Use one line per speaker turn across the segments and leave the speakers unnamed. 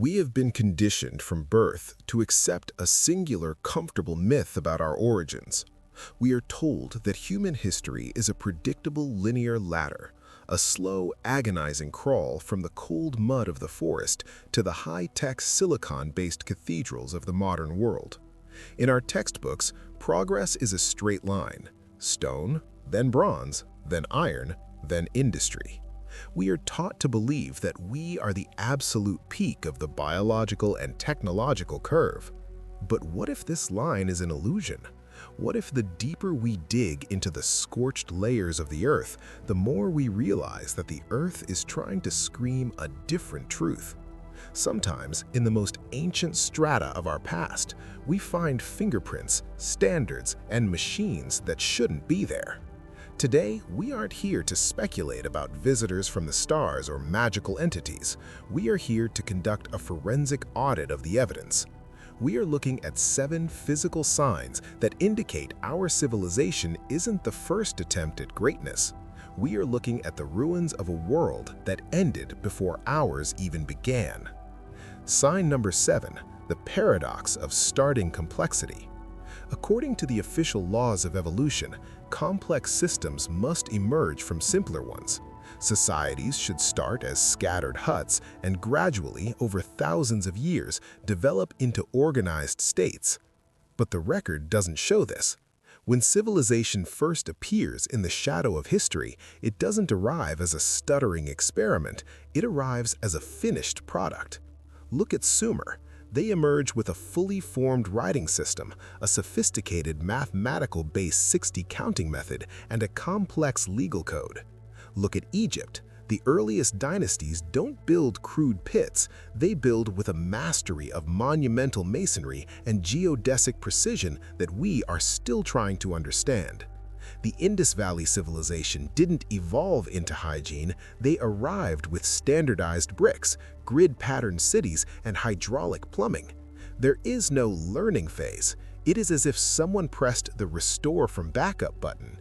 We have been conditioned from birth to accept a singular, comfortable myth about our origins. We are told that human history is a predictable linear ladder, a slow, agonizing crawl from the cold mud of the forest to the high-tech silicon-based cathedrals of the modern world. In our textbooks, progress is a straight line: stone, then bronze, then iron, then industry. We are taught to believe that we are the absolute peak of the biological and technological curve. But what if this line is an illusion? What if the deeper we dig into the scorched layers of the Earth, the more we realize that the Earth is trying to scream a different truth? Sometimes, in the most ancient strata of our past, we find fingerprints, standards, and machines that shouldn't be there. Today, we aren't here to speculate about visitors from the stars or magical entities. We are here to conduct a forensic audit of the evidence. We are looking at 7 physical signs that indicate our civilization isn't the first attempt at greatness. We are looking at the ruins of a world that ended before ours even began. Sign number 7, the paradox of starting complexity. According to the official laws of evolution, complex systems must emerge from simpler ones. Societies should start as scattered huts and gradually, over thousands of years, develop into organized states. But the record doesn't show this. When civilization first appears in the shadow of history, it doesn't arrive as a stuttering experiment, it arrives as a finished product. Look at Sumer. They emerge with a fully formed writing system, a sophisticated mathematical-based 60 counting method, and a complex legal code. Look at Egypt. The earliest dynasties don't build crude pits, they build with a mastery of monumental masonry and geodesic precision that we are still trying to understand. The Indus Valley civilization didn't evolve into hygiene, they arrived with standardized bricks, grid-patterned cities, and hydraulic plumbing. There is no learning phase. It is as if someone pressed the Restore from Backup button.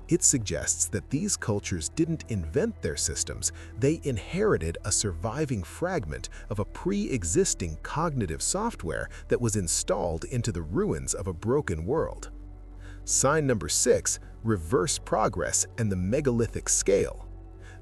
It suggests that these cultures didn't invent their systems, they inherited a surviving fragment of a pre-existing cognitive software that was installed into the ruins of a broken world. Sign number 6, reverse progress and the megalithic scale.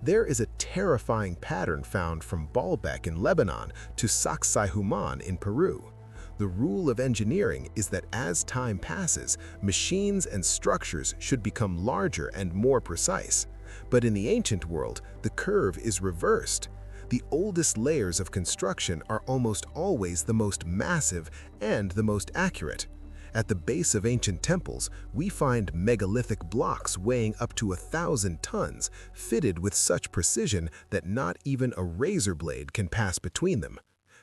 There is a terrifying pattern found from Baalbek in Lebanon to Sacsayhuaman in Peru. The rule of engineering is that as time passes, machines and structures should become larger and more precise. But in the ancient world, the curve is reversed. The oldest layers of construction are almost always the most massive and the most accurate. At the base of ancient temples, we find megalithic blocks weighing up to 1,000 tons, fitted with such precision that not even a razor blade can pass between them.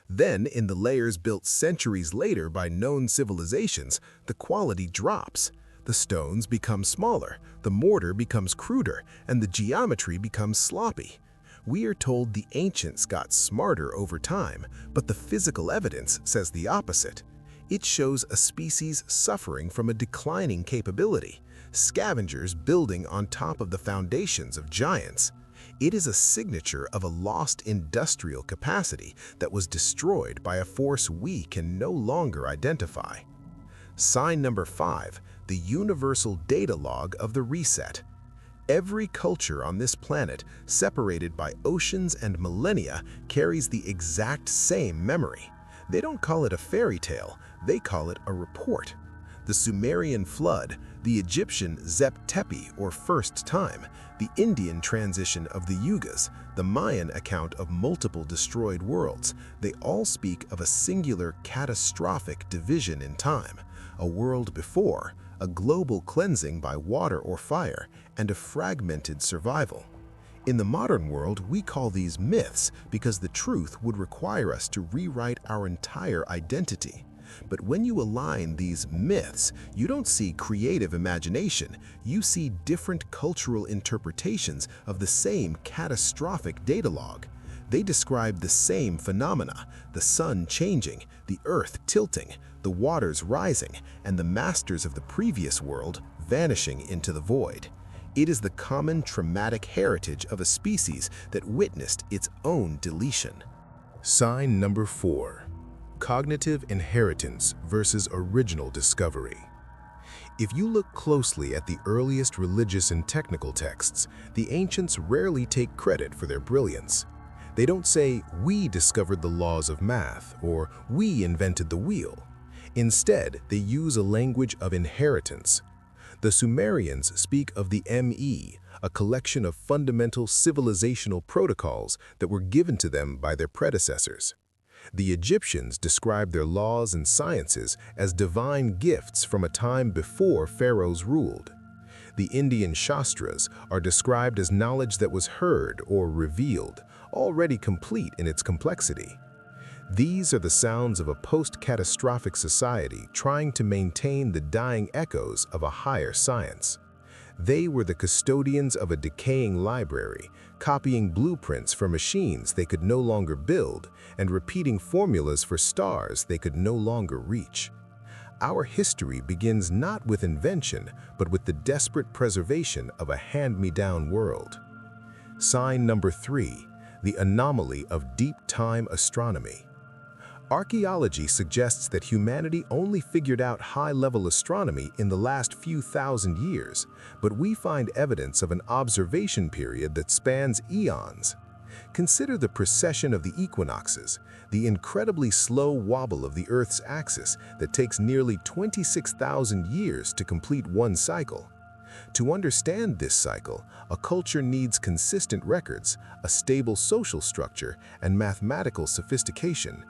Then, in the layers built centuries later by known civilizations, the quality drops. The stones become smaller, the mortar becomes cruder, and the geometry becomes sloppy. We are told the ancients got smarter over time, but the physical evidence says the opposite. It shows a species suffering from a declining capability, scavengers building on top of the foundations of giants. It is a signature of a lost industrial capacity that was destroyed by a force we can no longer identify. Sign number 5, the universal data log of the reset. Every culture on this planet, separated by oceans and millennia, carries the exact same memory. They don't call it a fairy tale, they call it a report. The Sumerian flood, the Egyptian Zep-Tepi or first time, the Indian transition of the Yugas, the Mayan account of multiple destroyed worlds, they all speak of a singular catastrophic division in time, a world before, a global cleansing by water or fire, and a fragmented survival. In the modern world, we call these myths because the truth would require us to rewrite our entire identity. But when you align these myths, you don't see creative imagination, you see different cultural interpretations of the same catastrophic data log. They describe the same phenomena, the sun changing, the earth tilting, the waters rising, and the masters of the previous world vanishing into the void. It is the common traumatic heritage of a species that witnessed its own deletion. Sign number 4. Cognitive inheritance versus original discovery. If you look closely at the earliest religious and technical texts, the ancients rarely take credit for their brilliance. They don't say, "We discovered the laws of math," or "We invented the wheel." Instead, they use a language of inheritance. The Sumerians speak of the Me, a collection of fundamental civilizational protocols that were given to them by their predecessors. The Egyptians describe their laws and sciences as divine gifts from a time before pharaohs ruled. The Indian Shastras are described as knowledge that was heard or revealed, already complete in its complexity. These are the sounds of a post-catastrophic society trying to maintain the dying echoes of a higher science. They were the custodians of a decaying library, copying blueprints for machines they could no longer build and repeating formulas for stars they could no longer reach. Our history begins not with invention, but with the desperate preservation of a hand-me-down world. Sign number 3, the anomaly of deep-time astronomy. Archaeology suggests that humanity only figured out high-level astronomy in the last few thousand years, but we find evidence of an observation period that spans eons. Consider the precession of the equinoxes, the incredibly slow wobble of the Earth's axis that takes nearly 26,000 years to complete one cycle. To understand this cycle, a culture needs consistent records, a stable social structure, and mathematical sophistication.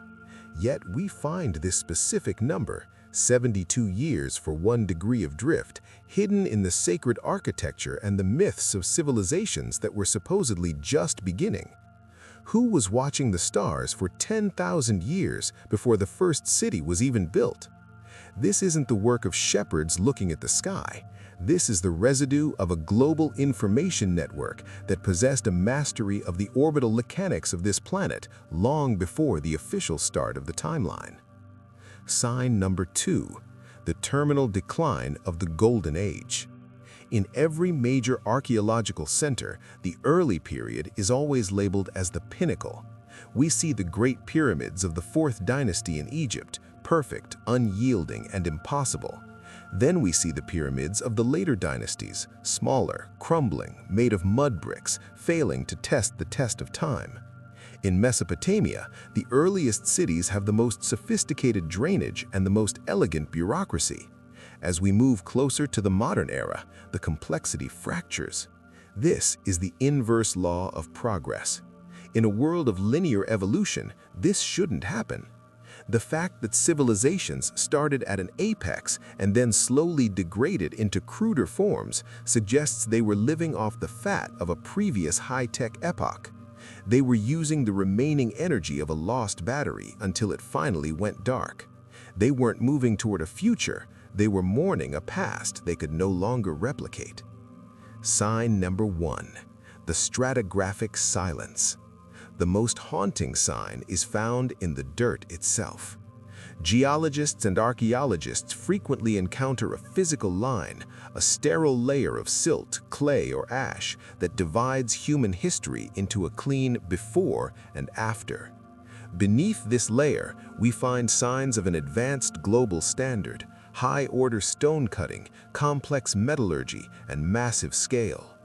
Yet we find this specific number, 72 years for 1 degree of drift, hidden in the sacred architecture and the myths of civilizations that were supposedly just beginning. Who was watching the stars for 10,000 years before the first city was even built? This isn't the work of shepherds looking at the sky. This is the residue of a global information network that possessed a mastery of the orbital mechanics of this planet long before the official start of the timeline. Sign number 2, the terminal decline of the Golden Age. In every major archaeological center, the early period is always labeled as the pinnacle. We see the Great Pyramids of the 4th dynasty in Egypt, perfect, unyielding, and impossible. Then we see the pyramids of the later dynasties, smaller, crumbling, made of mud bricks, failing to test the test of time. In Mesopotamia, the earliest cities have the most sophisticated drainage and the most elegant bureaucracy. As we move closer to the modern era, the complexity fractures. This is the inverse law of progress. In a world of linear evolution, this shouldn't happen. The fact that civilizations started at an apex and then slowly degraded into cruder forms suggests they were living off the fat of a previous high-tech epoch. They were using the remaining energy of a lost battery until it finally went dark. They weren't moving toward a future, they were mourning a past they could no longer replicate. Sign number 1, the stratigraphic silence. The most haunting sign is found in the dirt itself. Geologists and archaeologists frequently encounter a physical line, a sterile layer of silt, clay, or ash that divides human history into a clean before and after. Beneath this layer, we find signs of an advanced global standard, high-order stone cutting, complex metallurgy, and massive scale.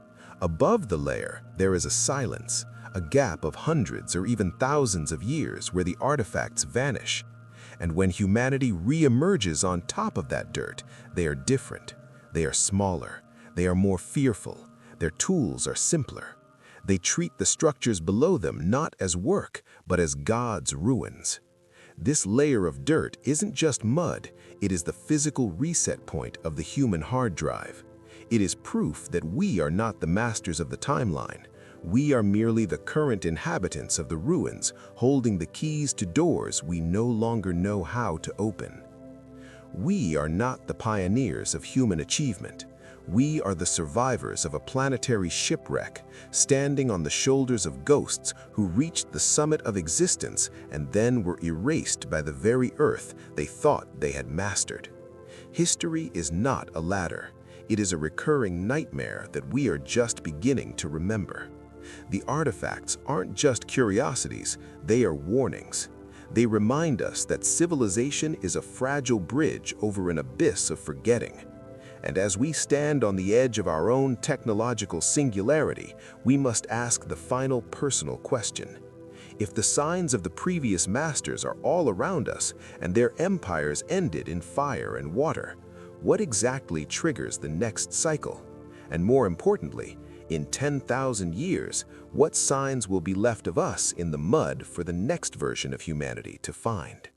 Above the layer, there is a silence, a gap of hundreds or even thousands of years where the artifacts vanish. And when humanity re-emerges on top of that dirt, they are different. They are smaller. They are more fearful. Their tools are simpler. They treat the structures below them not as work, but as God's ruins. This layer of dirt isn't just mud, it is the physical reset point of the human hard drive. It is proof that we are not the masters of the timeline. We are merely the current inhabitants of the ruins, holding the keys to doors we no longer know how to open. We are not the pioneers of human achievement. We are the survivors of a planetary shipwreck, standing on the shoulders of ghosts who reached the summit of existence and then were erased by the very earth they thought they had mastered. History is not a ladder. It is a recurring nightmare that we are just beginning to remember. The artifacts aren't just curiosities, they are warnings. They remind us that civilization is a fragile bridge over an abyss of forgetting. And as we stand on the edge of our own technological singularity, we must ask the final personal question. If the signs of the previous masters are all around us and their empires ended in fire and water, what exactly triggers the next cycle? And more importantly, in 10,000 years, what signs will be left of us in the mud for the next version of humanity to find?